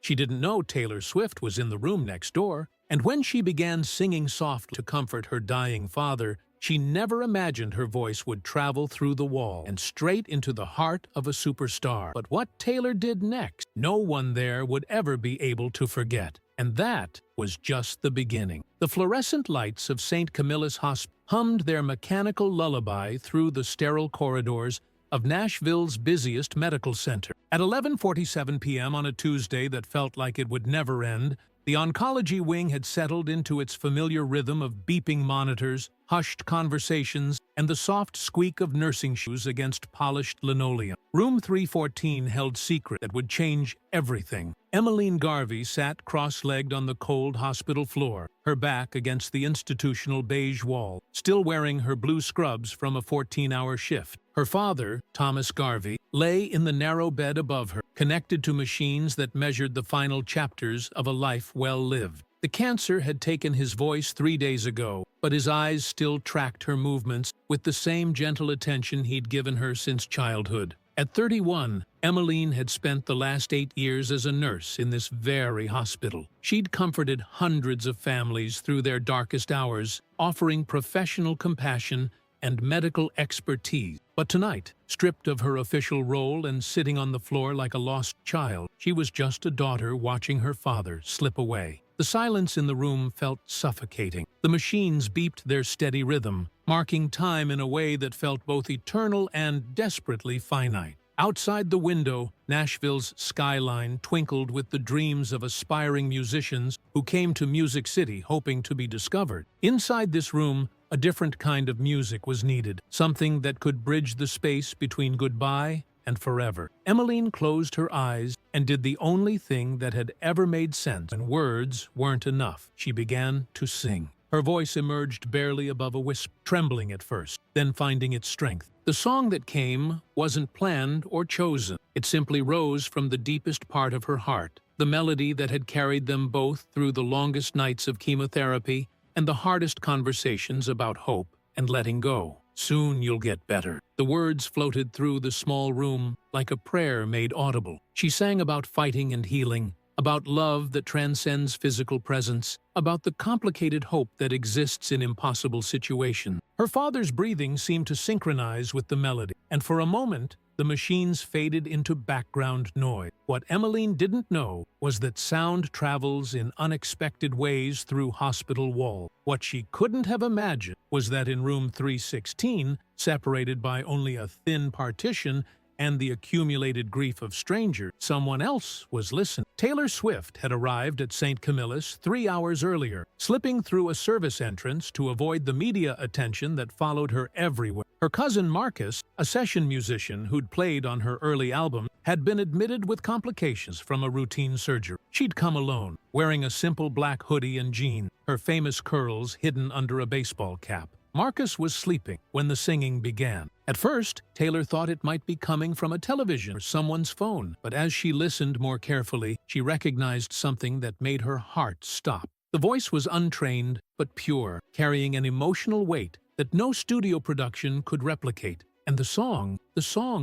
She didn't know Taylor Swift was in the room next door, and when she began singing soft to comfort her dying father, she never imagined her voice would travel through the wall and straight into the heart of a superstar. But what Taylor did next, no one there would ever be able to forget. And that was just the beginning. The fluorescent lights of St. Camillus Hospital hummed their mechanical lullaby through the sterile corridors of Nashville's busiest medical center. At 11:47 p.m. on a Tuesday that felt like it would never end, the oncology wing had settled into its familiar rhythm of beeping monitors, hushed conversations, and the soft squeak of nursing shoes against polished linoleum. Room 314 held secret that would change everything. Emmeline Garvey sat cross-legged on the cold hospital floor, her back against the institutional beige wall, still wearing her blue scrubs from a 14-hour shift. Her father, Thomas Garvey, lay in the narrow bed above her, connected to machines that measured the final chapters of a life well lived. The cancer had taken his voice 3 days ago, but his eyes still tracked her movements with the same gentle attention he'd given her since childhood. At 31, Emmeline had spent the last 8 years as a nurse in this very hospital. She'd comforted hundreds of families through their darkest hours, offering professional compassion and medical expertise. But tonight, stripped of her official role and sitting on the floor like a lost child, she was just a daughter watching her father slip away. The silence in the room felt suffocating. The machines beeped their steady rhythm, marking time in a way that felt both eternal and desperately finite. Outside the window, Nashville's skyline twinkled with the dreams of aspiring musicians who came to Music City hoping to be discovered. Inside this room, a different kind of music was needed, something that could bridge the space between goodbye and forever. Emmeline closed her eyes and did the only thing that had ever made sense. When words weren't enough, she began to sing. Her voice emerged barely above a whisper, trembling at first, then finding its strength. The song that came wasn't planned or chosen. It simply rose from the deepest part of her heart, the melody that had carried them both through the longest nights of chemotherapy and the hardest conversations about hope and letting go. "Soon you'll get better." The words floated through the small room like a prayer made audible. She sang about fighting and healing, about love that transcends physical presence, about the complicated hope that exists in impossible situations. Her father's breathing seemed to synchronize with the melody, and for a moment, the machines faded into background noise. What Emmeline didn't know was that sound travels in unexpected ways through hospital walls. What she couldn't have imagined was that in room 316, separated by only a thin partition and the accumulated grief of strangers, someone else was listening. Taylor Swift had arrived at St. Camillus 3 hours earlier, slipping through a service entrance to avoid the media attention that followed her everywhere. Her cousin Marcus, a session musician who'd played on her early album, had been admitted with complications from a routine surgery. She'd come alone, wearing a simple black hoodie and jeans, her famous curls hidden under a baseball cap. Marcus was sleeping when the singing began. At first, Taylor thought it might be coming from a television or someone's phone, but as she listened more carefully, she recognized something that made her heart stop. The voice was untrained but pure, carrying an emotional weight that no studio production could replicate. And the song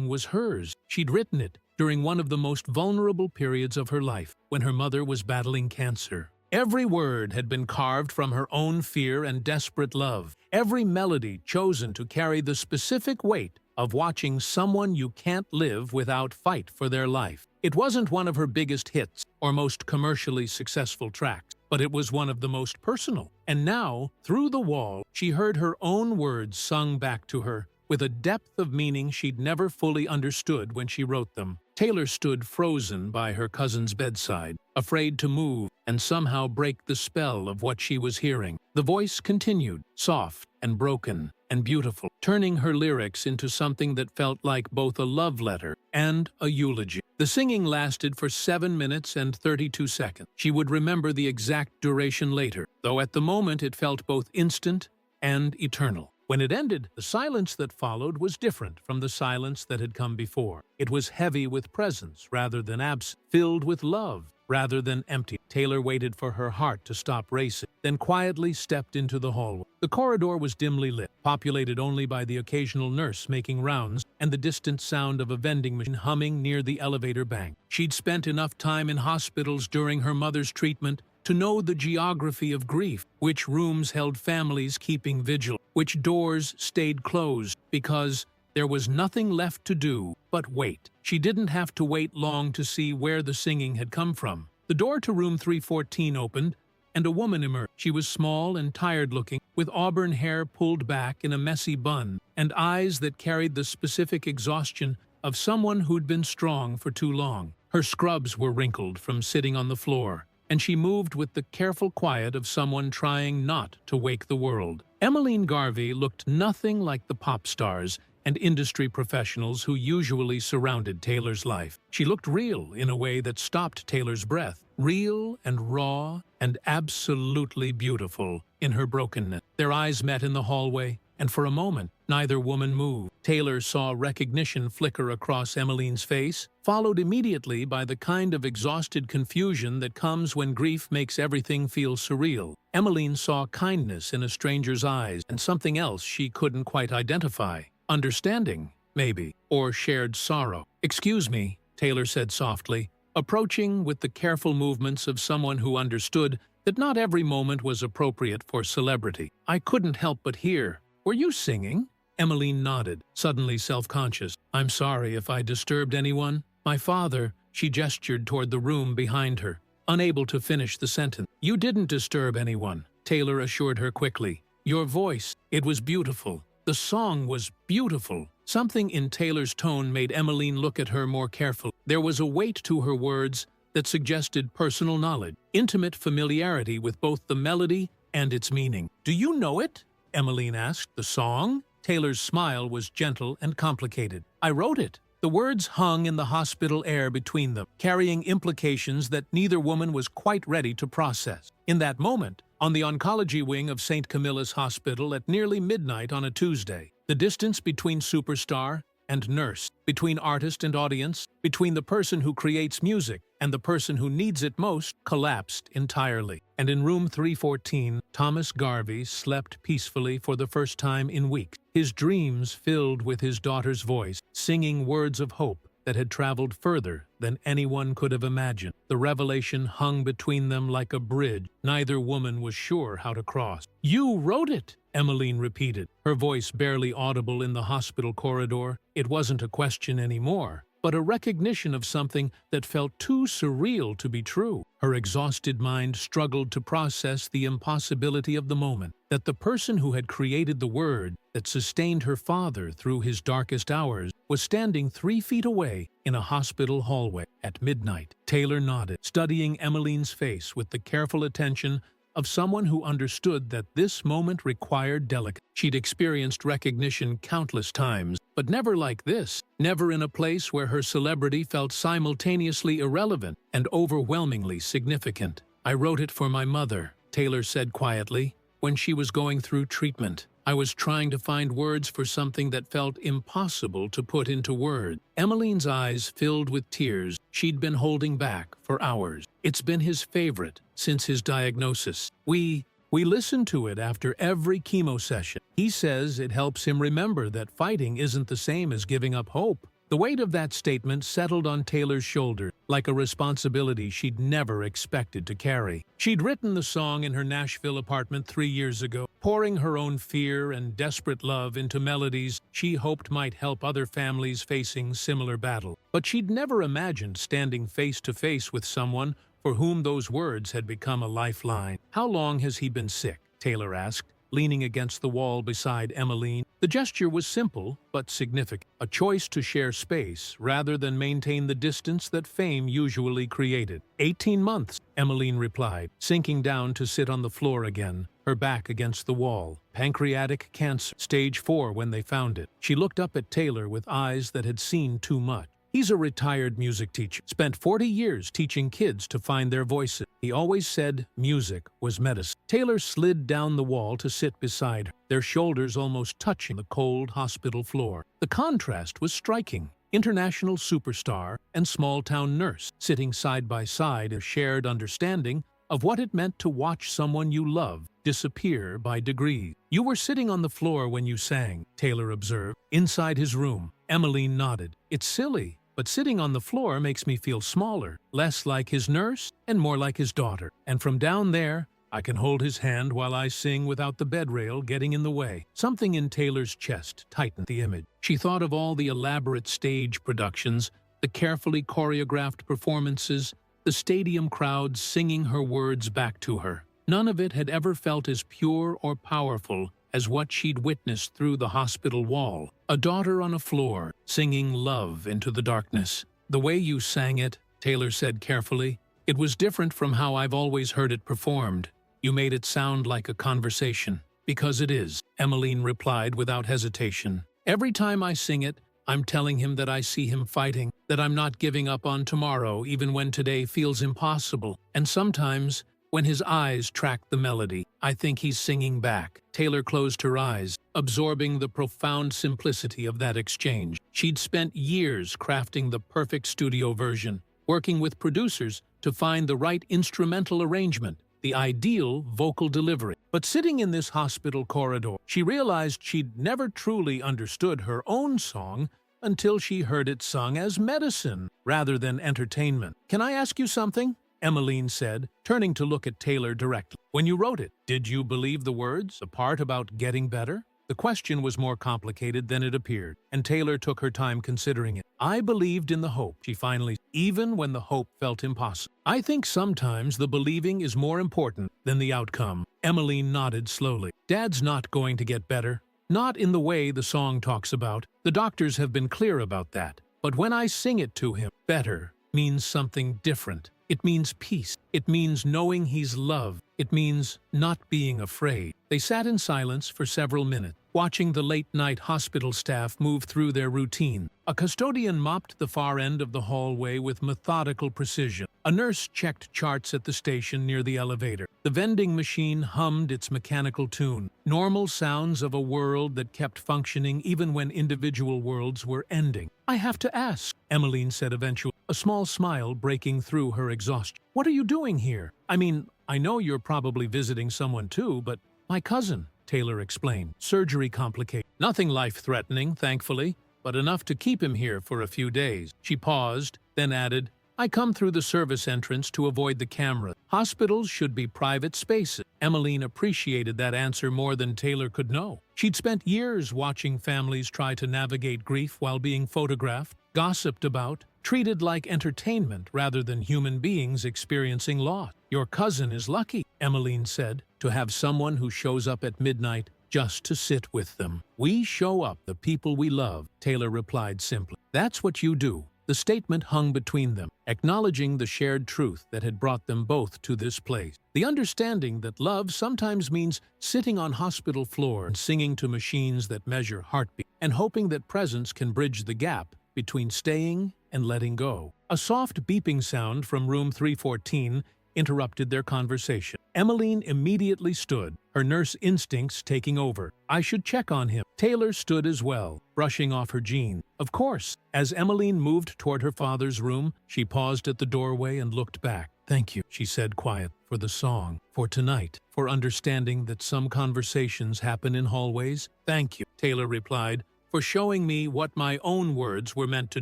was hers. She'd written it during one of the most vulnerable periods of her life, when her mother was battling cancer. Every word had been carved from her own fear and desperate love. Every melody chosen to carry the specific weight of watching someone you can't live without fight for their life. It wasn't one of her biggest hits or most commercially successful tracks, but it was one of the most personal. And now, through the wall, she heard her own words sung back to her, with a depth of meaning she'd never fully understood when she wrote them. Taylor stood frozen by her cousin's bedside, afraid to move and somehow break the spell of what she was hearing. The voice continued, soft and broken and beautiful, turning her lyrics into something that felt like both a love letter and a eulogy. The singing lasted for 7 minutes and 32 seconds. She would remember the exact duration later, though at the moment it felt both instant and eternal. When it ended, the silence that followed was different from the silence that had come before. It was heavy with presence rather than absence, filled with love rather than empty. Taylor waited for her heart to stop racing, then quietly stepped into the hallway. The corridor was dimly lit, populated only by the occasional nurse making rounds and the distant sound of a vending machine humming near the elevator bank. She'd spent enough time in hospitals during her mother's treatment to know the geography of grief, which rooms held families keeping vigil, which doors stayed closed, because there was nothing left to do but wait. She didn't have to wait long to see where the singing had come from. The door to room 314 opened, and a woman emerged. She was small and tired-looking, with auburn hair pulled back in a messy bun, and eyes that carried the specific exhaustion of someone who'd been strong for too long. Her scrubs were wrinkled from sitting on the floor, and she moved with the careful quiet of someone trying not to wake the world. Emmeline Garvey looked nothing like the pop stars and industry professionals who usually surrounded Taylor's life. She looked real in a way that stopped Taylor's breath, real and raw and absolutely beautiful in her brokenness. Their eyes met in the hallway, and for a moment, neither woman moved. Taylor saw recognition flicker across Emmeline's face, followed immediately by the kind of exhausted confusion that comes when grief makes everything feel surreal. Emmeline saw kindness in a stranger's eyes and something else she couldn't quite identify. Understanding, maybe, or shared sorrow. "Excuse me," Taylor said softly, approaching with the careful movements of someone who understood that not every moment was appropriate for celebrity. "I couldn't help but hear. Were you singing?" Emmeline nodded, suddenly self-conscious. "I'm sorry if I disturbed anyone. My father," she gestured toward the room behind her, unable to finish the sentence. "You didn't disturb anyone," Taylor assured her quickly. "Your voice, it was beautiful. The song was beautiful." Something in Taylor's tone made Emmeline look at her more carefully. There was a weight to her words that suggested personal knowledge, intimate familiarity with both the melody and its meaning. "Do you know it?" Emmeline asked. "The song?" Taylor's smile was gentle and complicated. "I wrote it." The words hung in the hospital air between them, carrying implications that neither woman was quite ready to process. In that moment, on the oncology wing of St. Camilla's Hospital at nearly midnight on a Tuesday, the distance between superstar and nurse, between artist and audience, between the person who creates music and the person who needs it most, collapsed entirely. And in room 314, Thomas Garvey slept peacefully for the first time in weeks, his dreams filled with his daughter's voice, singing words of hope that had traveled further than anyone could have imagined. The revelation hung between them like a bridge neither woman was sure how to cross. "You wrote it," Emmeline repeated, her voice barely audible in the hospital corridor. It wasn't a question anymore, but a recognition of something that felt too surreal to be true. Her exhausted mind struggled to process the impossibility of the moment, that the person who had created the word that sustained her father through his darkest hours was standing 3 feet away in a hospital hallway at midnight. Taylor nodded, studying Emmeline's face with the careful attention of someone who understood that this moment required delicacy. She'd experienced recognition countless times, but never like this, never in a place where her celebrity felt simultaneously irrelevant and overwhelmingly significant. "I wrote it for my mother," Taylor said quietly, "when she was going through treatment. I was trying to find words for something that felt impossible to put into words." Emmeline's eyes filled with tears she'd been holding back for hours. It's been his favorite since his diagnosis. We listen to it after every chemo session. He says it helps him remember that fighting isn't the same as giving up hope. The weight of that statement settled on Taylor's shoulder like a responsibility she'd never expected to carry. She'd written the song in her Nashville apartment 3 years ago, pouring her own fear and desperate love into melodies she hoped might help other families facing similar battle. But she'd never imagined standing face to face with someone for whom those words had become a lifeline. "How long has he been sick?" Taylor asked, leaning against the wall beside Emmeline. The gesture was simple but significant, a choice to share space rather than maintain the distance that fame usually created. 18 months, Emmeline replied, sinking down to sit on the floor again, her back against the wall. Pancreatic cancer, stage 4 when they found it. She looked up at Taylor with eyes that had seen too much. He's a retired music teacher, spent 40 years teaching kids to find their voices. He always said music was medicine. Taylor slid down the wall to sit beside her, their shoulders almost touching the cold hospital floor. The contrast was striking. International superstar and small-town nurse sitting side by side, a shared understanding of what it meant to watch someone you love disappear by degrees. "You were sitting on the floor when you sang," Taylor observed. Inside his room, Emmeline nodded. "It's silly, but sitting on the floor makes me feel smaller, less like his nurse and more like his daughter. And from down there, I can hold his hand while I sing without the bed rail getting in the way." Something in Taylor's chest tightened the image. She thought of all the elaborate stage productions, the carefully choreographed performances, the stadium crowds singing her words back to her. None of it had ever felt as pure or powerful as what she'd witnessed through the hospital wall. A daughter on a floor, singing love into the darkness. "The way you sang it," Taylor said carefully, "it was different from how I've always heard it performed. You made it sound like a conversation." "Because it is," Emmeline replied without hesitation. "Every time I sing it, I'm telling him that I see him fighting, that I'm not giving up on tomorrow even when today feels impossible. And sometimes, when his eyes track the melody, I think he's singing back." Taylor closed her eyes, absorbing the profound simplicity of that exchange. She'd spent years crafting the perfect studio version, working with producers to find the right instrumental arrangement, the ideal vocal delivery. But sitting in this hospital corridor, she realized she'd never truly understood her own song until she heard it sung as medicine rather than entertainment. "Can I ask you something?" Emmeline said, turning to look at Taylor directly. "When you wrote it, did you believe the words, the part about getting better?" The question was more complicated than it appeared, and Taylor took her time considering it. "I believed in the hope," she finally said, "even when the hope felt impossible. I think sometimes the believing is more important than the outcome." Emmeline nodded slowly. "Dad's not going to get better. Not in the way the song talks about. The doctors have been clear about that. But when I sing it to him, better means something different. It means peace. It means knowing he's loved. It means not being afraid." They sat in silence for several minutes, watching the late-night hospital staff move through their routine. A custodian mopped the far end of the hallway with methodical precision. A nurse checked charts at the station near the elevator. The vending machine hummed its mechanical tune, normal sounds of a world that kept functioning even when individual worlds were ending. "I have to ask," Emmeline said eventually, a small smile breaking through her exhaustion. "What are you doing here? I mean, I know you're probably visiting someone too, but..." "My cousin," Taylor explained. "Surgery complicated. Nothing life-threatening, thankfully, but enough to keep him here for a few days." She paused, then added, "I come through the service entrance to avoid the camera. Hospitals should be private spaces." Emmeline appreciated that answer more than Taylor could know. She'd spent years watching families try to navigate grief while being photographed, gossiped about, treated like entertainment rather than human beings experiencing loss. "Your cousin is lucky," Emmeline said, "to have someone who shows up at midnight just to sit with them." "We show up the people we love," Taylor replied simply. "That's what you do." The statement hung between them, acknowledging the shared truth that had brought them both to this place. The understanding that love sometimes means sitting on hospital floor and singing to machines that measure heartbeat, and hoping that presence can bridge the gap between staying and letting go. A soft beeping sound from room 314 interrupted their conversation. Emmeline immediately stood, her nurse instincts taking over. "I should check on him." Taylor stood as well, brushing off her jeans. "Of course." As Emmeline moved toward her father's room, she paused at the doorway and looked back. "Thank you," she said quietly, "for the song, for tonight, for understanding that some conversations happen in hallways." "Thank you," Taylor replied, "for showing me what my own words were meant to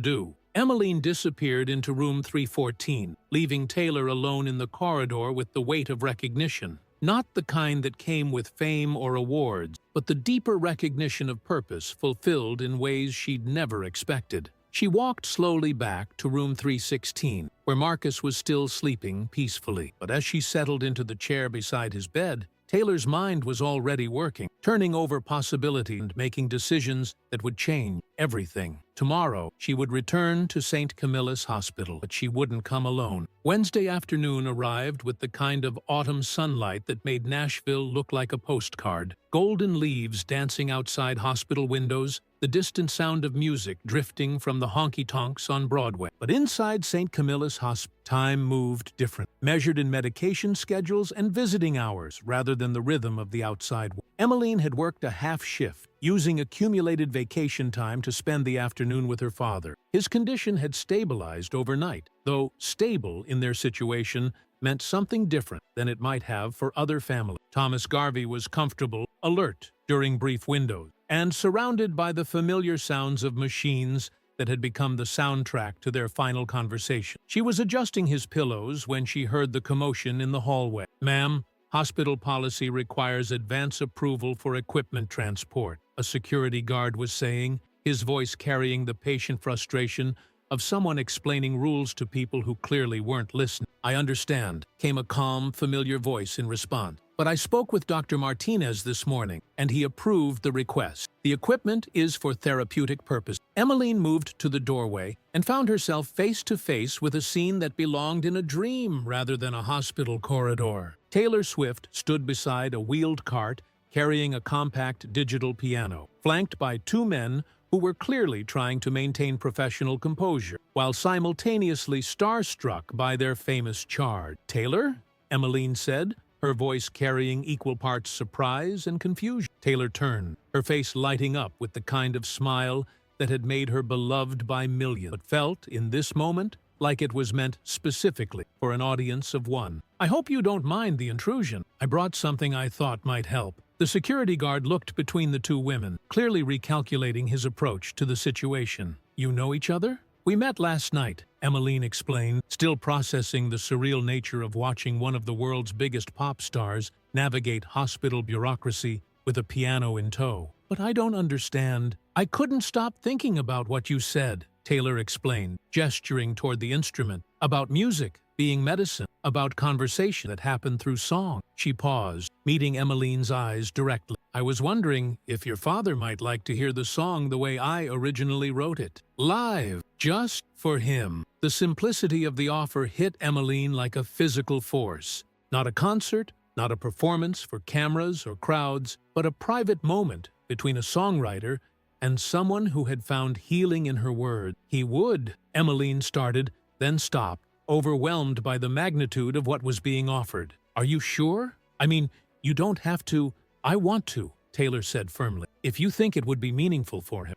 do." Emmeline disappeared into room 314, leaving Taylor alone in the corridor with the weight of recognition. Not the kind that came with fame or awards, but the deeper recognition of purpose fulfilled in ways she'd never expected. She walked slowly back to room 316, where Marcus was still sleeping peacefully. But as she settled into the chair beside his bed, Taylor's mind was already working, turning over possibilities and making decisions that would change everything. Tomorrow, she would return to St. Camillus Hospital, but she wouldn't come alone. Wednesday afternoon arrived with the kind of autumn sunlight that made Nashville look like a postcard. Golden leaves dancing outside hospital windows, the distant sound of music drifting from the honky-tonks on Broadway. But inside St. Camilla's Hospital, time moved different, measured in medication schedules and visiting hours rather than the rhythm of the outside world. Emmeline had worked a half shift, using accumulated vacation time to spend the afternoon with her father. His condition had stabilized overnight, though stable in their situation meant something different than it might have for other families. Thomas Garvey was comfortable, alert during brief windows, and surrounded by the familiar sounds of machines that had become the soundtrack to their final conversation. She was adjusting his pillows when she heard the commotion in the hallway. "Ma'am, hospital policy requires advance approval for equipment transport," a security guard was saying, his voice carrying the patient frustration of someone explaining rules to people who clearly weren't listening. "I understand," came a calm, familiar voice in response. "But I spoke with Dr. Martinez this morning, and he approved the request. The equipment is for therapeutic purposes." Emmeline moved to the doorway and found herself face to face with a scene that belonged in a dream rather than a hospital corridor. Taylor Swift stood beside a wheeled cart carrying a compact digital piano, flanked by two men who were clearly trying to maintain professional composure, while simultaneously starstruck by their famous charge. "Taylor?" Emmeline said, her voice carrying equal parts surprise and confusion. Taylor turned, her face lighting up with the kind of smile that had made her beloved by millions, but felt, in this moment, like it was meant specifically for an audience of one. "I hope you don't mind the intrusion. I brought something I thought might help." The security guard looked between the two women, clearly recalculating his approach to the situation. "You know each other?" "We met last night," Emmeline explained, still processing the surreal nature of watching one of the world's biggest pop stars navigate hospital bureaucracy with a piano in tow. "But I don't understand." "I couldn't stop thinking about what you said," Taylor explained, gesturing toward the instrument. "About music being medicine, about conversation that happened through song." She paused, meeting Emmeline's eyes directly. "I was wondering if your father might like to hear the song the way I originally wrote it. Live, just for him." The simplicity of the offer hit Emmeline like a physical force. Not a concert, not a performance for cameras or crowds, but a private moment between a songwriter and someone who had found healing in her words. "He would," Emmeline started, then stopped, overwhelmed by the magnitude of what was being offered. "Are you sure? I mean, you don't have to." "I want to," Taylor said firmly, "if you think it would be meaningful for him."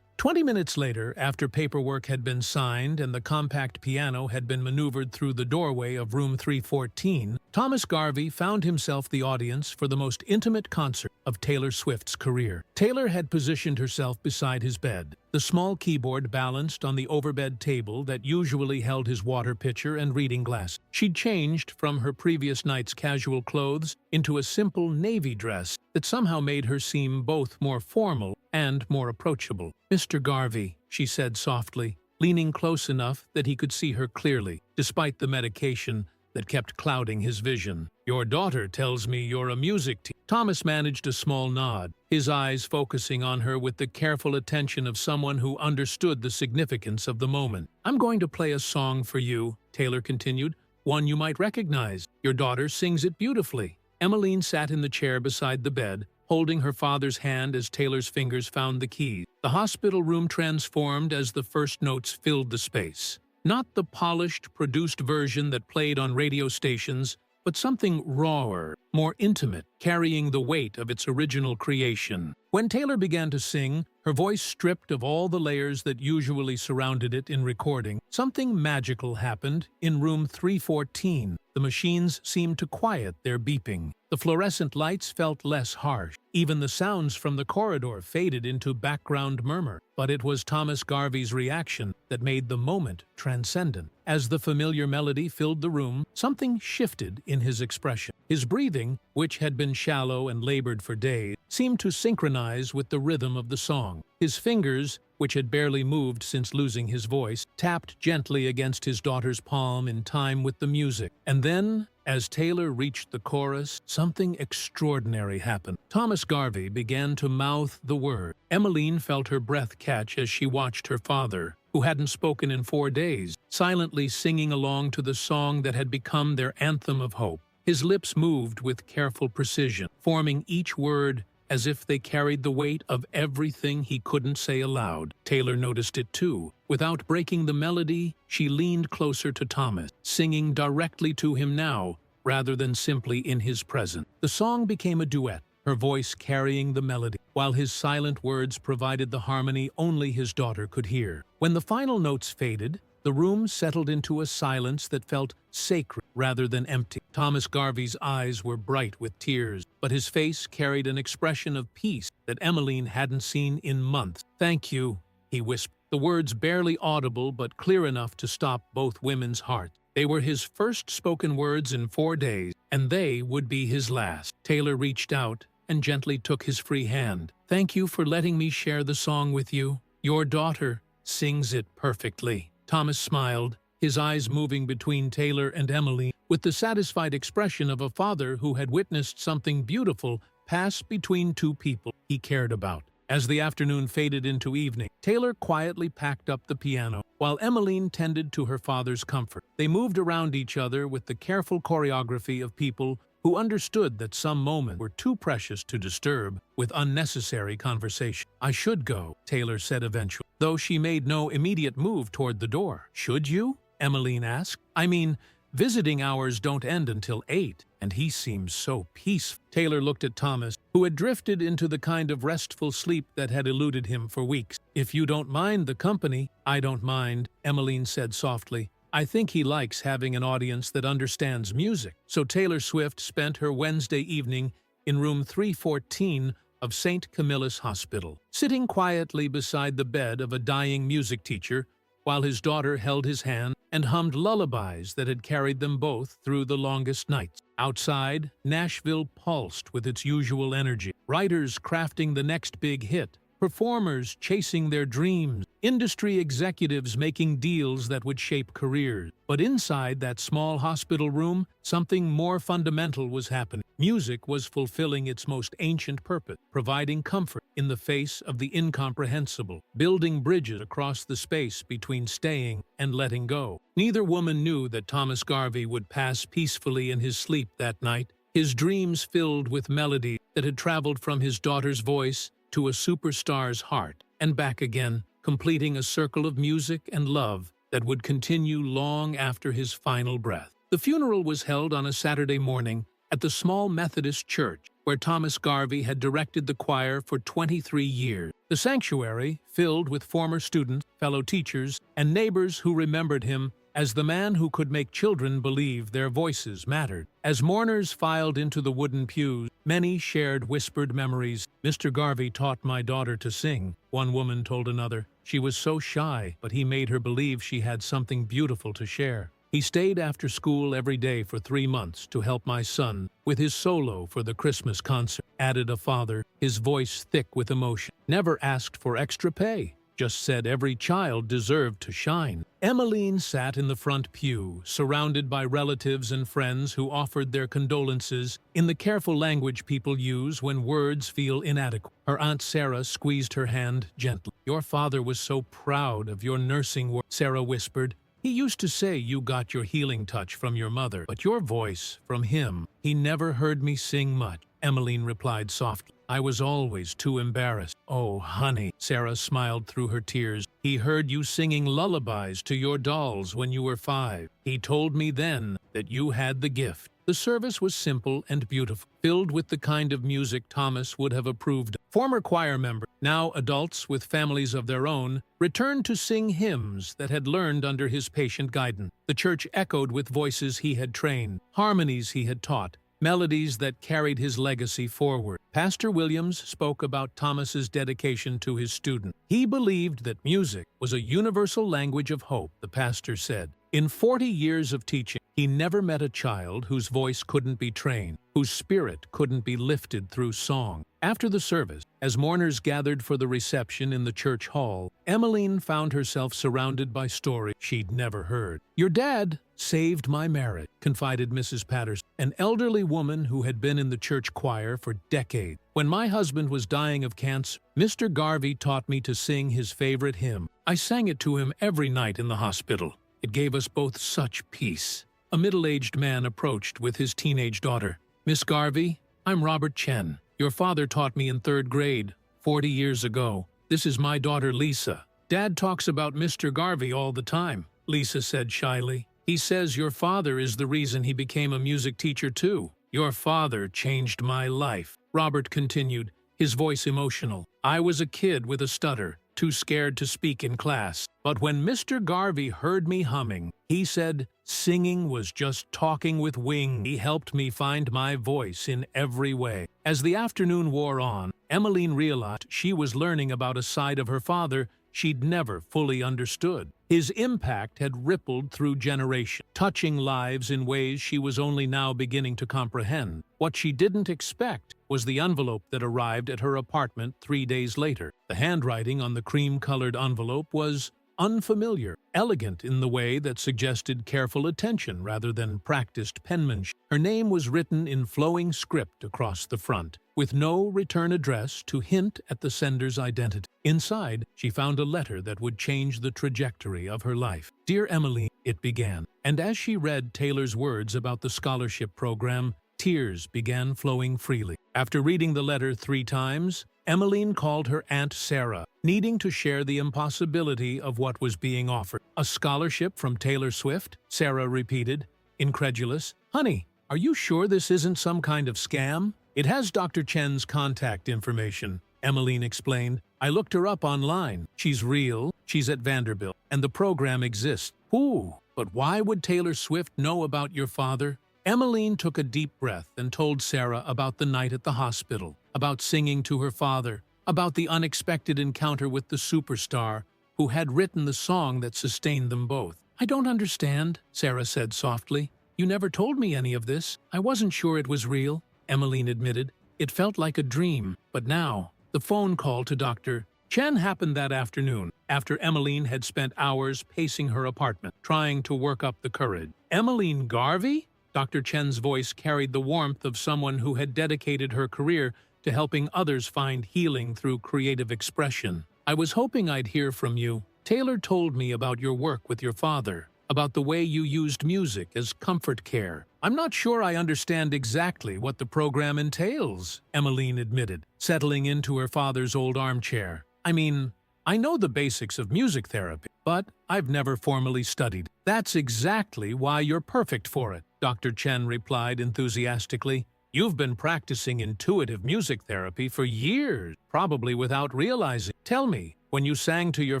20 minutes later, after paperwork had been signed and the compact piano had been maneuvered through the doorway of room 314, Thomas Garvey found himself the audience for the most intimate concert of Taylor Swift's career. Taylor had positioned herself beside his bed, the small keyboard balanced on the overbed table that usually held his water pitcher and reading glass. She'd changed from her previous night's casual clothes into a simple navy dress that somehow made her seem both more formal and more approachable. "Mr. Garvey," she said softly, leaning close enough that he could see her clearly, despite the medication that kept clouding his vision. "Your daughter tells me you're a music teacher." Thomas managed a small nod, his eyes focusing on her with the careful attention of someone who understood the significance of the moment. "I'm going to play a song for you," Taylor continued, "one you might recognize. Your daughter sings it beautifully." Emmeline sat in the chair beside the bed, holding her father's hand as Taylor's fingers found the keys. The hospital room transformed as the first notes filled the space. Not the polished, produced version that played on radio stations, but something rawer, more intimate, carrying the weight of its original creation. When Taylor began to sing, her voice stripped of all the layers that usually surrounded it in recording, something magical happened in room 314. The machines seemed to quiet their beeping. The fluorescent lights felt less harsh. Even the sounds from the corridor faded into background murmur. But it was Thomas Garvey's reaction that made the moment transcendent. As the familiar melody filled the room, something shifted in his expression. His breathing, which had been shallow and labored for days, seemed to synchronize with the rhythm of the song. His fingers, which had barely moved since losing his voice, tapped gently against his daughter's palm in time with the music. And then, as Taylor reached the chorus, something extraordinary happened. Thomas Garvey began to mouth the word. Emmeline felt her breath catch as she watched her father, who hadn't spoken in 4 days, silently singing along to the song that had become their anthem of hope. His lips moved with careful precision, forming each word as if they carried the weight of everything he couldn't say aloud. Taylor noticed it too. Without breaking the melody, she leaned closer to Thomas, singing directly to him now, rather than simply in his presence. The song became a duet, her voice carrying the melody, while his silent words provided the harmony only his daughter could hear. When the final notes faded, the room settled into a silence that felt sacred rather than empty. Thomas Garvey's eyes were bright with tears, but his face carried an expression of peace that Emmeline hadn't seen in months. "Thank you," he whispered, the words barely audible but clear enough to stop both women's hearts. They were his first spoken words in 4 days, and they would be his last. Taylor reached out and gently took his free hand. "Thank you for letting me share the song with you. Your daughter sings it perfectly." Thomas smiled, his eyes moving between Taylor and Emmeline, with the satisfied expression of a father who had witnessed something beautiful pass between two people he cared about. As the afternoon faded into evening, Taylor quietly packed up the piano, while Emmeline tended to her father's comfort. They moved around each other with the careful choreography of people who understood that some moments were too precious to disturb with unnecessary conversation. "I should go," Taylor said eventually, though she made no immediate move toward the door. "Should you?" Emmeline asked. "I mean, visiting hours don't end until 8, and he seems so peaceful." Taylor looked at Thomas, who had drifted into the kind of restful sleep that had eluded him for weeks. "If you don't mind the company, I don't mind," Emmeline said softly. "I think he likes having an audience that understands music." So Taylor Swift spent her Wednesday evening in room 314 of St. Camillus Hospital, sitting quietly beside the bed of a dying music teacher while his daughter held his hand and hummed lullabies that had carried them both through the longest nights. Outside, Nashville pulsed with its usual energy, writers crafting the next big hit, performers chasing their dreams, industry executives making deals that would shape careers. But inside that small hospital room, something more fundamental was happening. Music was fulfilling its most ancient purpose, providing comfort in the face of the incomprehensible, building bridges across the space between staying and letting go. Neither woman knew that Thomas Garvey would pass peacefully in his sleep that night, his dreams filled with melody that had traveled from his daughter's voice to a superstar's heart and back again, completing a circle of music and love that would continue long after his final breath. The funeral was held on a Saturday morning at the small Methodist church where Thomas Garvey had directed the choir for 23 years. The sanctuary, filled with former students, fellow teachers, and neighbors who remembered him as the man who could make children believe their voices mattered. As mourners filed into the wooden pews, many shared whispered memories. "Mr. Garvey taught my daughter to sing," one woman told another. "She was so shy, but he made her believe she had something beautiful to share. He stayed after school every day for 3 months to help my son with his solo for the Christmas concert," added a father, his voice thick with emotion. "Never asked for extra pay, just said every child deserved to shine." Emmeline sat in the front pew, surrounded by relatives and friends who offered their condolences in the careful language people use when words feel inadequate. Her Aunt Sarah squeezed her hand gently. "Your father was so proud of your nursing work," Sarah whispered. "He used to say you got your healing touch from your mother, but your voice from him. He never heard me sing much," Emmeline replied softly. "I was always too embarrassed." "Oh, honey," Sarah smiled through her tears. "He heard you singing lullabies to your dolls when you were 5. He told me then that you had the gift." The service was simple and beautiful, filled with the kind of music Thomas would have approved of. Former choir members, now adults with families of their own, returned to sing hymns that had learned under his patient guidance. The church echoed with voices he had trained, harmonies he had taught, melodies that carried his legacy forward. Pastor Williams spoke about Thomas's dedication to his students. He believed that music was a universal language of hope, the pastor said. In 40 years of teaching, he never met a child whose voice couldn't be trained, whose spirit couldn't be lifted through song. After the service, as mourners gathered for the reception in the church hall, Emmeline found herself surrounded by stories she'd never heard. "Your dad saved my marriage," confided Mrs. Patterson, an elderly woman who had been in the church choir for decades. "When my husband was dying of cancer, Mr. Garvey taught me to sing his favorite hymn. I sang it to him every night in the hospital. It gave us both such peace." A middle-aged man approached with his teenage daughter. "Miss Garvey, I'm Robert Chen. Your father taught me in 3rd grade, 40 years ago. This is my daughter Lisa. Dad talks about Mr. Garvey all the time, Lisa said shyly. He says your father is the reason he became a music teacher too. Your father changed my life, Robert continued, his voice emotional. I was a kid with a stutter, too scared to speak in class. But when Mr. Garvey heard me humming, he said, singing was just talking with wings. He helped me find my voice in every way. As the afternoon wore on, Emmeline realized she was learning about a side of her father she'd never fully understood. His impact had rippled through generations, touching lives in ways she was only now beginning to comprehend. What she didn't expect was the envelope that arrived at her apartment 3 days later. The handwriting on the cream-colored envelope was unfamiliar, elegant in the way that suggested careful attention rather than practiced penmanship. Her name was written in flowing script across the front, with no return address to hint at the sender's identity. Inside, she found a letter that would change the trajectory of her life. Dear Emmeline, it began, and as she read Taylor's words about the scholarship program, tears began flowing freely. After reading the letter 3 times, Emmeline called her Aunt Sarah, needing to share the impossibility of what was being offered. A scholarship from Taylor Swift? Sarah repeated, incredulous. Honey, are you sure this isn't some kind of scam? It has Dr. Chen's contact information, Emmeline explained. I looked her up online. She's real, she's at Vanderbilt, and the program exists. Ooh, but why would Taylor Swift know about your father? Emmeline took a deep breath and told Sarah about the night at the hospital, about singing to her father, about the unexpected encounter with the superstar who had written the song that sustained them both. I don't understand, Sarah said softly. You never told me any of this. I wasn't sure it was real, Emmeline admitted. It felt like a dream. But now, the phone call to Dr. Chen happened that afternoon, after Emmeline had spent hours pacing her apartment, trying to work up the courage. Emmeline Garvey? Dr. Chen's voice carried the warmth of someone who had dedicated her career to helping others find healing through creative expression. I was hoping I'd hear from you. Taylor told me about your work with your father, about the way you used music as comfort care. I'm not sure I understand exactly what the program entails, Emmeline admitted, settling into her father's old armchair. I mean, I know the basics of music therapy, but I've never formally studied. That's exactly why you're perfect for it, Dr. Chen replied enthusiastically. You've been practicing intuitive music therapy for years, probably without realizing. Tell me, when you sang to your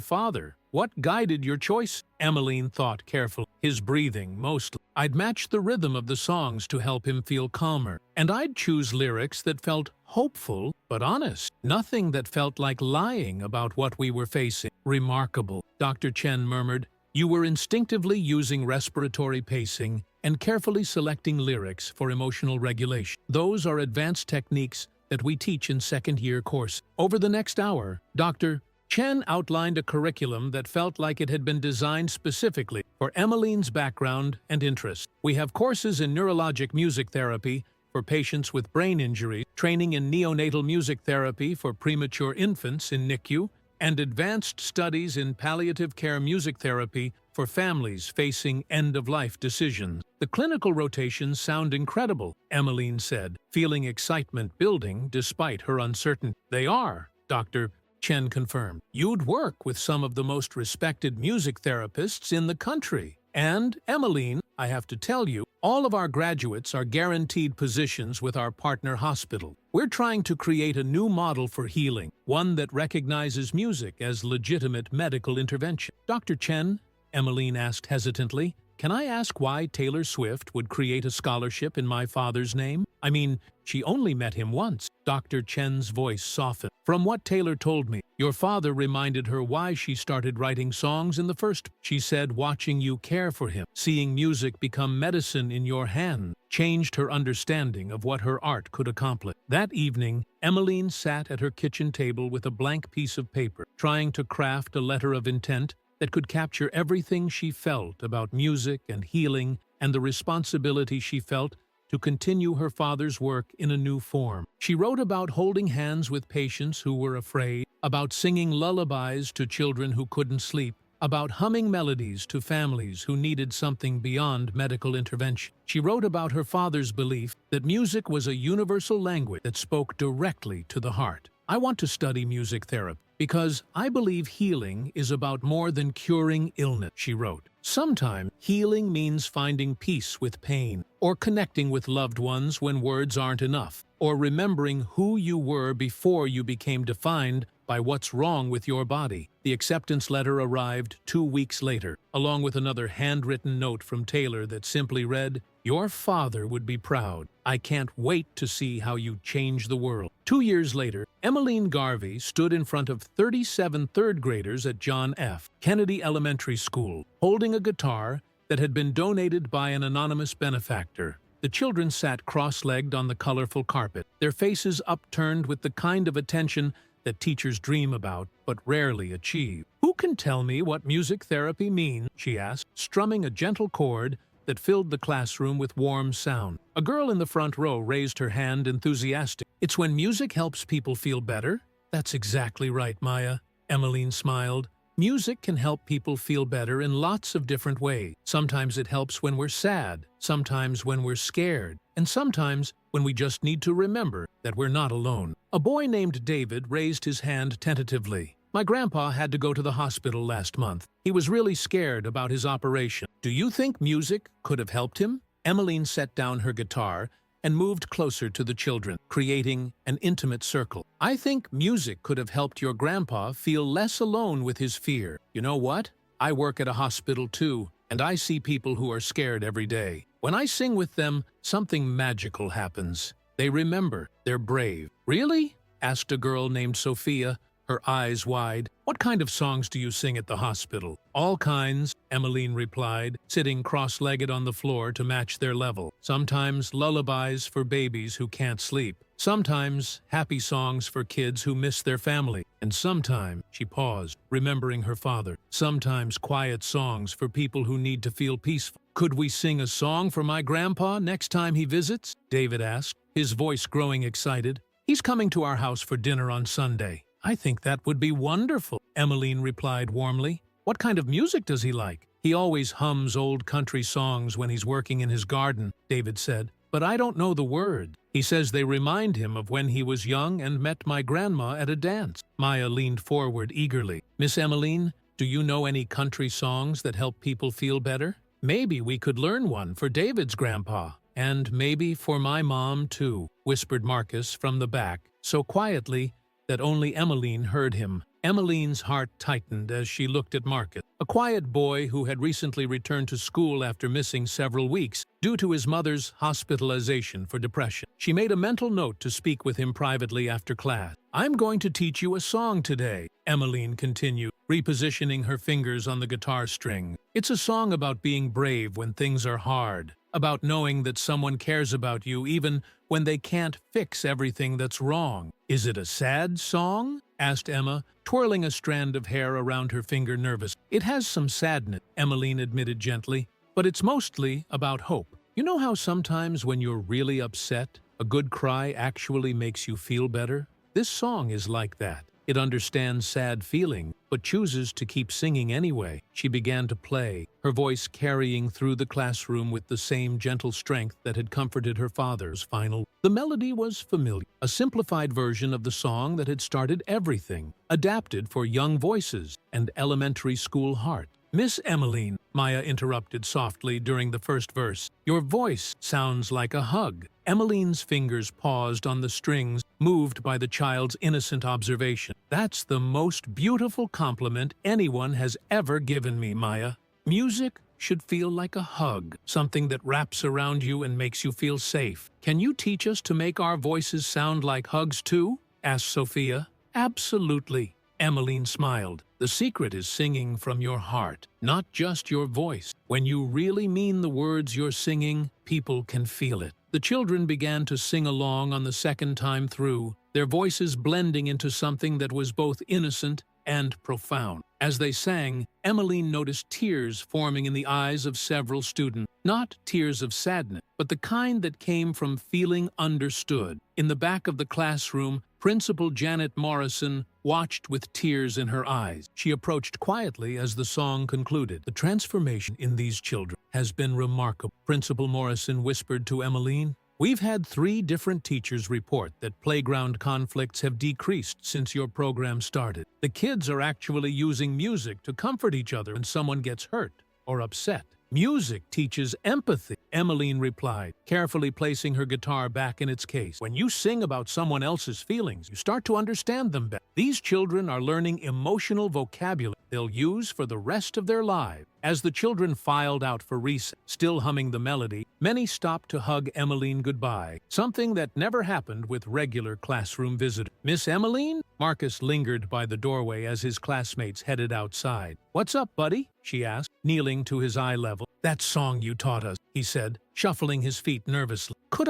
father, what guided your choice? Emmeline thought carefully. His breathing, mostly. I'd match the rhythm of the songs to help him feel calmer, and I'd choose lyrics that felt hopeful but honest. Nothing that felt like lying about what we were facing. Remarkable, Dr. Chen murmured. You were instinctively using respiratory pacing and carefully selecting lyrics for emotional regulation. Those are advanced techniques that we teach in second-year course. Over the next hour, Dr. Chen outlined a curriculum that felt like it had been designed specifically for Emmeline's background and interest. We have courses in neurologic music therapy for patients with brain injuries, training in neonatal music therapy for premature infants in NICU, and advanced studies in palliative care music therapy for families facing end-of-life decisions. The clinical rotations sound incredible, Emmeline said, feeling excitement building despite her uncertainty. They are, Dr. Chen confirmed. You'd work with some of the most respected music therapists in the country. And, Emmeline, I have to tell you, all of our graduates are guaranteed positions with our partner hospital. We're trying to create a new model for healing, one that recognizes music as legitimate medical intervention. Dr. Chen, Emmeline asked hesitantly, can I ask why Taylor Swift would create a scholarship in my father's name? I mean, she only met him once. Dr. Chen's voice softened. From what Taylor told me, your father reminded her why she started writing songs in the first. She said watching you care for him, seeing music become medicine in your hand, changed her understanding of what her art could accomplish. That evening, Emmeline sat at her kitchen table with a blank piece of paper, trying to craft a letter of intent that could capture everything she felt about music and healing and the responsibility she felt to continue her father's work in a new form. She wrote about holding hands with patients who were afraid, about singing lullabies to children who couldn't sleep, about humming melodies to families who needed something beyond medical intervention. She wrote about her father's belief that music was a universal language that spoke directly to the heart. I want to study music therapy because I believe healing is about more than curing illness, she wrote. Sometimes healing means finding peace with pain, or connecting with loved ones when words aren't enough, or remembering who you were before you became defined by what's wrong with your body. The acceptance letter arrived 2 weeks later, along with another handwritten note from Taylor that simply read, "Your father would be proud. I can't wait to see how you change the world." 2 years later, Emmeline Garvey stood in front of 37 third graders at John F. Kennedy Elementary School, holding a guitar that had been donated by an anonymous benefactor. The children sat cross-legged on the colorful carpet, their faces upturned with the kind of attention that teachers dream about but rarely achieve. "Who can tell me what music therapy means?" she asked, strumming a gentle chord that filled the classroom with warm sound. A girl in the front row raised her hand enthusiastic. "It's when music helps people feel better?" "That's exactly right, Maya," Emmeline smiled. "Music can help people feel better in lots of different ways. Sometimes it helps when we're sad, sometimes when we're scared, and sometimes when we just need to remember that we're not alone." A boy named David raised his hand tentatively. "My grandpa had to go to the hospital last month. He was really scared about his operation. Do you think music could have helped him?" Emmeline set down her guitar and moved closer to the children, creating an intimate circle. "I think music could have helped your grandpa feel less alone with his fear. You know what? I work at a hospital too, and I see people who are scared every day. When I sing with them, something magical happens. They remember, they're brave." "Really?" asked a girl named Sophia, her eyes wide. "What kind of songs do you sing at the hospital?" "All kinds," Emmeline replied, sitting cross-legged on the floor to match their level. "Sometimes lullabies for babies who can't sleep. Sometimes happy songs for kids who miss their family. And sometimes," she paused, remembering her father, "sometimes quiet songs for people who need to feel peaceful." "Could we sing a song for my grandpa next time he visits?" David asked, his voice growing excited. "He's coming to our house for dinner on Sunday." "I think that would be wonderful," Emmeline replied warmly. "What kind of music does he like?" "He always hums old country songs when he's working in his garden," David said. "But I don't know the word. He says they remind him of when he was young and met my grandma at a dance." Maya leaned forward eagerly. "Miss Emmeline, do you know any country songs that help people feel better? Maybe we could learn one for David's grandpa. And maybe for my mom, too," whispered Marcus from the back, so quietly that only Emmeline heard him. Emmeline's heart tightened as she looked at Marcus, a quiet boy who had recently returned to school after missing several weeks due to his mother's hospitalization for depression. She made a mental note to speak with him privately after class. "I'm going to teach you a song today," Emmeline continued, repositioning her fingers on the guitar string. "It's a song about being brave when things are hard, about knowing that someone cares about you even when they can't fix everything that's wrong." "Is it a sad song?" asked Emma, twirling a strand of hair around her finger nervous. "It has some sadness," Emmeline admitted gently, "but it's mostly about hope. You know how sometimes when you're really upset, a good cry actually makes you feel better? This song is like that. It understands sad feeling, but chooses to keep singing anyway." She began to play, her voice carrying through the classroom with the same gentle strength that had comforted her father's final. The melody was familiar, a simplified version of the song that had started everything, adapted for young voices and elementary school heart. "Miss Emmeline," Maya interrupted softly during the first verse, "your voice sounds like a hug." Emmeline's fingers paused on the strings, moved by the child's innocent observation. "That's the most beautiful compliment anyone has ever given me, Maya. Music should feel like a hug, something that wraps around you and makes you feel safe. Can you teach us to make our voices sound like hugs too?" asked Sophia. "Absolutely," Emmeline smiled. "The secret is singing from your heart, not just your voice. When you really mean the words you're singing, people can feel it." The children began to sing along on the second time through, their voices blending into something that was both innocent and profound. As they sang, Emmeline noticed tears forming in the eyes of several students. Not tears of sadness, but the kind that came from feeling understood. In the back of the classroom, Principal Janet Morrison watched with tears in her eyes. She approached quietly as the song concluded. The transformation in these children has been remarkable. Principal Morrison whispered to Emmeline, "We've had 3 different teachers report that playground conflicts have decreased since your program started. The kids are actually using music to comfort each other when someone gets hurt or upset. Music teaches empathy," Emmeline replied, carefully placing her guitar back in its case. "When you sing about someone else's feelings, you start to understand them better. These children are learning emotional vocabulary they'll use for the rest of their lives." As the children filed out for recess, still humming the melody, many stopped to hug Emmeline goodbye, something that never happened with regular classroom visitors. "Miss Emmeline?" Marcus lingered by the doorway as his classmates headed outside. "What's up, buddy?" she asked, kneeling to his eye level. "That song you taught us," he said, shuffling his feet nervously. Could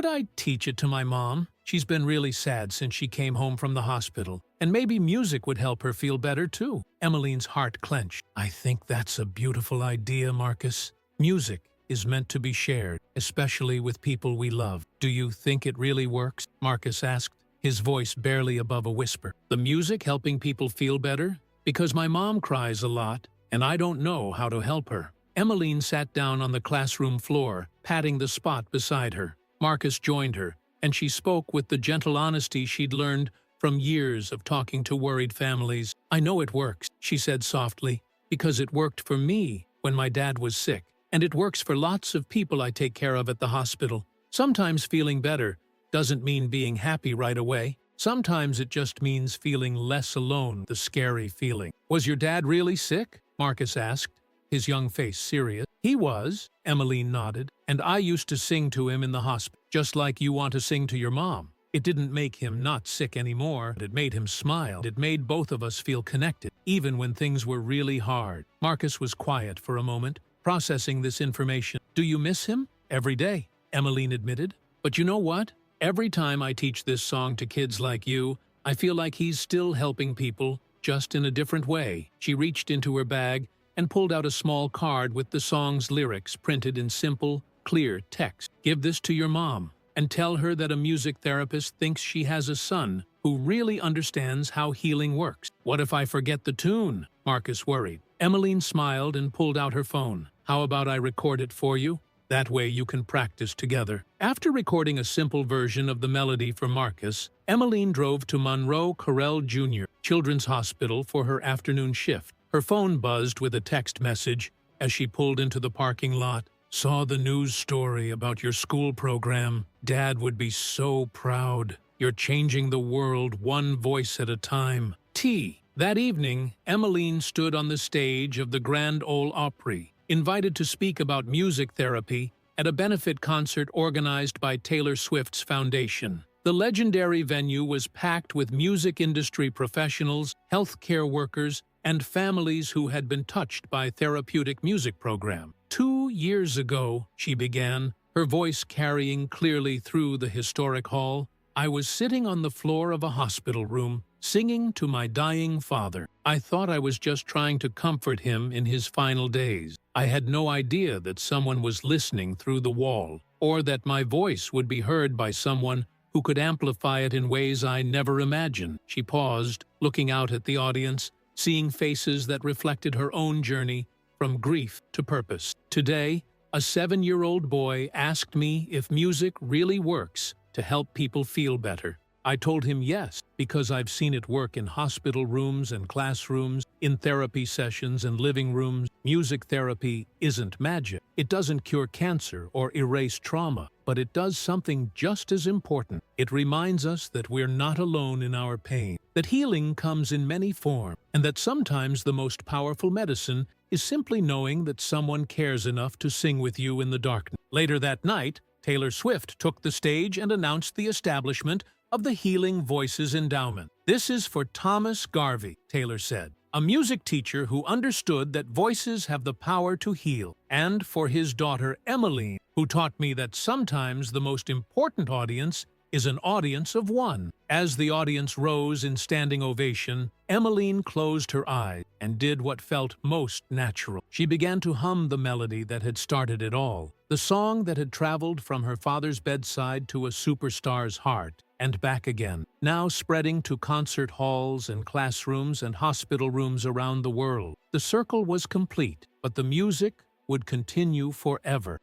I teach it to my mom? She's been really sad since she came home from the hospital, and maybe music would help her feel better too." Emmeline's heart clenched. "I think that's a beautiful idea, Marcus. Music is meant to be shared, especially with people we love. Do you think it really works?" Marcus asked, his voice barely above a whisper. "The music helping people feel better? Because my mom cries a lot, and I don't know how to help her." Emmeline sat down on the classroom floor, patting the spot beside her. Marcus joined her, and she spoke with the gentle honesty she'd learned from years of talking to worried families. "I know it works," she said softly, "because it worked for me when my dad was sick, and it works for lots of people I take care of at the hospital. Sometimes feeling better doesn't mean being happy right away. Sometimes it just means feeling less alone, the scary feeling." "Was your dad really sick?" Marcus asked, his young face serious. "He was," Emmeline nodded, "and I used to sing to him in the hospital, just like you want to sing to your mom. It didn't make him not sick anymore, but it made him smile. It made both of us feel connected, even when things were really hard." Marcus was quiet for a moment, processing this information. "Do you miss him?" "Every day," Emmeline admitted. "But you know what? Every time I teach this song to kids like you, I feel like he's still helping people, just in a different way." She reached into her bag and pulled out a small card with the song's lyrics printed in simple, clear text. "Give this to your mom, and tell her that a music therapist thinks she has a son who really understands how healing works." "What if I forget the tune?" Marcus worried. Emmeline smiled and pulled out her phone. "How about I record it for you? That way you can practice together." After recording a simple version of the melody for Marcus, Emmeline drove to Monroe Carell Jr. Children's Hospital for her afternoon shift. Her phone buzzed with a text message as she pulled into the parking lot. "Saw the news story about your school program. Dad would be so proud. You're changing the world one voice at a time. T." That evening, Emmeline stood on the stage of the Grand Ole Opry, invited to speak about music therapy at a benefit concert organized by Taylor Swift's foundation. The legendary venue was packed with music industry professionals, healthcare workers, and families who had been touched by therapeutic music program. 2 years ago, she began, her voice carrying clearly through the historic hall, "I was sitting on the floor of a hospital room, singing to my dying father. I thought I was just trying to comfort him in his final days. I had no idea that someone was listening through the wall, or that my voice would be heard by someone who could amplify it in ways I never imagined." She paused, looking out at the audience, seeing faces that reflected her own journey from grief to purpose. "Today, a 7-year-old boy asked me if music really works to help people feel better. I told him yes, because I've seen it work in hospital rooms and classrooms, in therapy sessions and living rooms. Music therapy isn't magic. It doesn't cure cancer or erase trauma, but it does something just as important. It reminds us that we're not alone in our pain, that healing comes in many forms, and that sometimes the most powerful medicine is simply knowing that someone cares enough to sing with you in the darkness." Later that night, Taylor Swift took the stage and announced the establishment of the Healing Voices Endowment. "This is for Thomas Garvey," Taylor said, "a music teacher who understood that voices have the power to heal, and for his daughter Emmeline, who taught me that sometimes the most important audience is an audience of one. As the audience rose in standing ovation, Emmeline closed her eyes and did what felt most natural. She began to hum the melody that had started it all, the song that had traveled from her father's bedside to a superstar's heart and back again, now spreading to concert halls and classrooms and hospital rooms around the world. The circle was complete, but the music would continue forever.